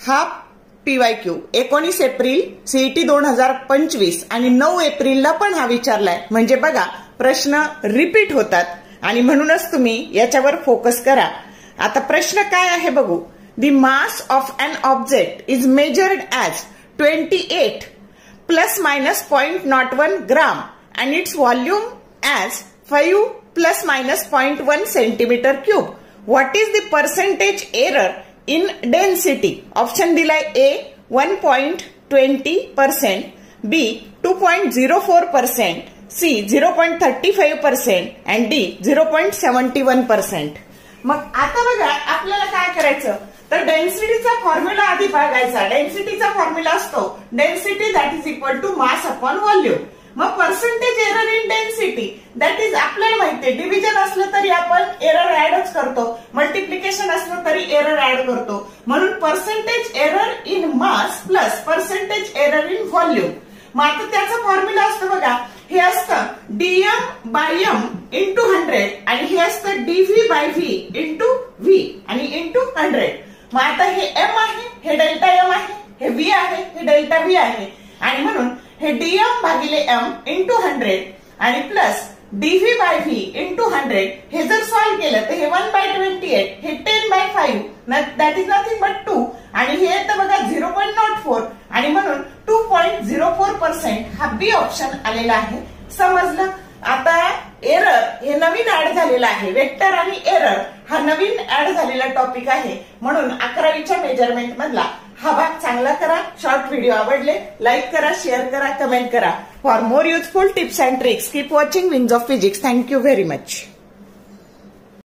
हा PYQ 19 April CET 2025 आणि 9 एप्रिलला पण हा विचारलाय. म्हणजे बघा प्रश्न रिपीट होतात आणि म्हणूनच तुम्ही याच्यावर फोकस करा. आता प्रश्न काय आहे बघू. The mass of an object is measured as 28 plus minus 0.01 gram and it's volume as 5 plus minus 0.1 centimetre cube. What is the percentage error in density? Option दिलाय A 1.20%, B 2.04%, C 0.35% and D 0.71%. मग आता बघा आपल्याला काय करायचं तर डेन्सिटीचा formula आधी बघायचा. डेन्सिटीचा फॉर्म्युला असतो density that is equal to mass upon volume. मग percentage error in density that is आपल्याला माहितीये डिव्हिजन असलं तरी आपण एरर ऍडच करतो, मल्टिप्लिकेशन असलं तरी एरर ऍड करतो. म्हणून percentage error in mass plus percentage error in volume. मग आता त्याचा फॉर्म्युला असतो बघा हे असतं dm बाय m इंटू 100 आणि हे असतं dv by v into v आणि इंटू 100. मग आता हे m आहे, हे डेल्टा m आहे, हे v आहे, हे डेल्टा v आहे आणि म्हणून हे dm भागिले m इंटू 100 आणि plus dv by v into 100 हे जर सॉल्व्ह केलं तर हे 1/28 हे 10/5 दॅट इज नथिंग बट 2 आणि हे येतं बघा 0.04 आणि म्हणून 2.04% हा बी ऑप्शन आलेला आहे. समजलं? आता एरर हे नवीन ऍड झालेला आहे. वेक्टर आणि एरर हा नवीन ऍड झालेला टॉपिक आहे. म्हणून 11वीच्या मेजरमेंट मधला हा भाग चांगला करा. शॉर्ट व्हिडिओ आवडले लाईक करा, शेअर करा, कमेंट करा. For more useful tips and tricks keep watching wings of physics. Thank you very much.